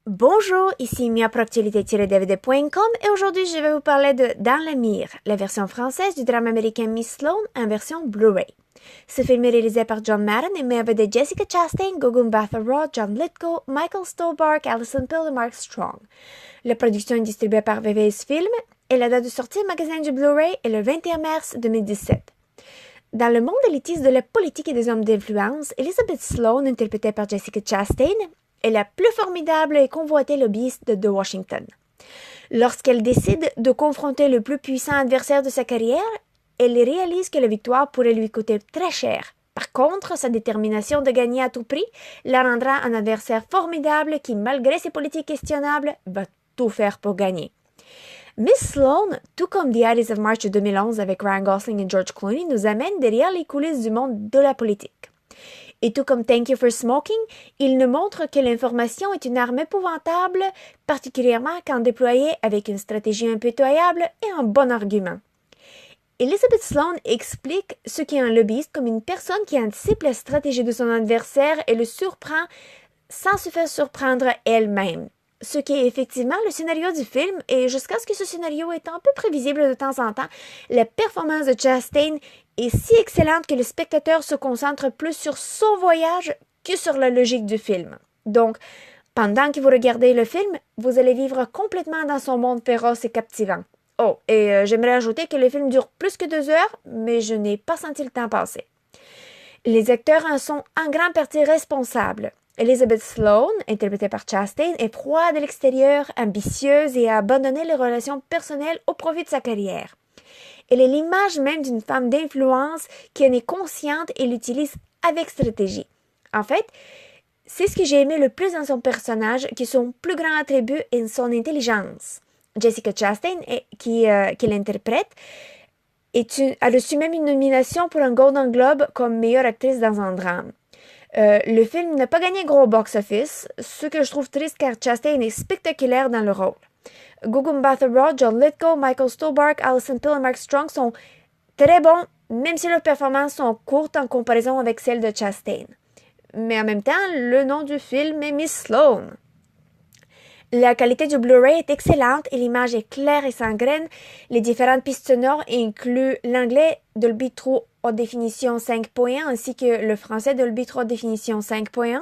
Bonjour, ici miaproctualité-dvd.com et aujourd'hui je vais vous parler de Dans la mire, la version française du drame américain Miss Sloane en version Blu-ray. Ce film est réalisé par John Madden et met avec de Jessica Chastain, Gugum Bathory, John Lithgow, Michael Stolbarg, Alison Pill et Mark Strong. La production est distribuée par VVS Film et la date de sortie au magasin du Blu-ray est le 21 mars 2017. Dans le monde élitiste de la politique et des hommes d'influence, Elizabeth Sloane, interprétée par Jessica Chastain, est la plus formidable et convoitée lobbyiste de Washington. Lorsqu'elle décide de confronter le plus puissant adversaire de sa carrière, elle réalise que la victoire pourrait lui coûter très cher. Par contre, sa détermination de gagner à tout prix la rendra un adversaire formidable qui, malgré ses politiques questionnables, va tout faire pour gagner. Miss Sloane, tout comme The Ides of March de 2011 avec Ryan Gosling et George Clooney, nous amène derrière les coulisses du monde de la politique. Et tout comme Thank You for Smoking, il nous montre que l'information est une arme épouvantable, particulièrement quand déployée avec une stratégie impitoyable et un bon argument. Elizabeth Sloane explique ce qu'est un lobbyiste comme une personne qui anticipe la stratégie de son adversaire et le surprend sans se faire surprendre elle-même. Ce qui est effectivement le scénario du film, et jusqu'à ce que ce scénario est un peu prévisible de temps en temps, la performance de Chastain est si excellente que le spectateur se concentre plus sur son voyage que sur la logique du film. Donc, pendant que vous regardez le film, vous allez vivre complètement dans son monde féroce et captivant. Oh, et j'aimerais ajouter que le film dure plus que 2 heures, mais je n'ai pas senti le temps passer. Les acteurs en sont en grande partie responsables. Elizabeth Sloane, interprétée par Chastain, est froide à l'extérieur, ambitieuse et a abandonné les relations personnelles au profit de sa carrière. Elle est l'image même d'une femme d'influence qui en est consciente et l'utilise avec stratégie. En fait, c'est ce que j'ai aimé le plus dans son personnage, qui son plus grand attribut est son intelligence. Jessica Chastain, qui l'interprète, a reçu même une nomination pour un Golden Globe comme meilleure actrice dans un drame. Le film n'a pas gagné gros box-office, ce que je trouve triste car Chastain est spectaculaire dans le rôle. Gugum Bathory, John Lithgow, Michael Stolbarg, Alison Pill et Mark Strong sont très bons, même si leurs performances sont courtes en comparaison avec celles de Chastain. Mais en même temps, le nom du film est Miss Sloane. La qualité du Blu-ray est excellente et l'image est claire et sans graines. Les différentes pistes sonores incluent l'anglais Dolby True haute définition 5.1 ainsi que le français Dolby True haute définition 5.1.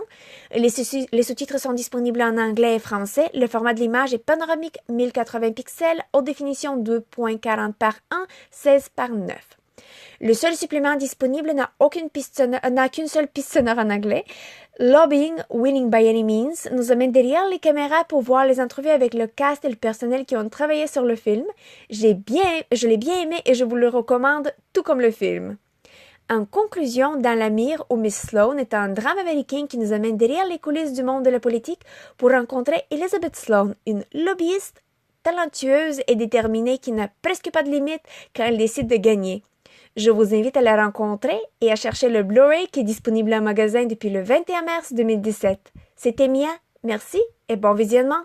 Les sous-titres sont disponibles en anglais et français. Le format de l'image est panoramique 1080 pixels, haute définition 2.40 par 1, 16 par 9. Le seul supplément disponible n'a qu'une seule piste sonore en anglais. Lobbying, Winning by Any Means nous amène derrière les caméras pour voir les entrevues avec le cast et le personnel qui ont travaillé sur le film. Je l'ai bien aimé et je vous le recommande, tout comme le film. En conclusion, Dans la mire ou Miss Sloane est un drame américain qui nous amène derrière les coulisses du monde de la politique pour rencontrer Elizabeth Sloane, une lobbyiste talentueuse et déterminée qui n'a presque pas de limite quand elle décide de gagner. Je vous invite à la rencontrer et à chercher le Blu-ray qui est disponible en magasin depuis le 21 mars 2017. C'était Mia, merci et bon visionnement!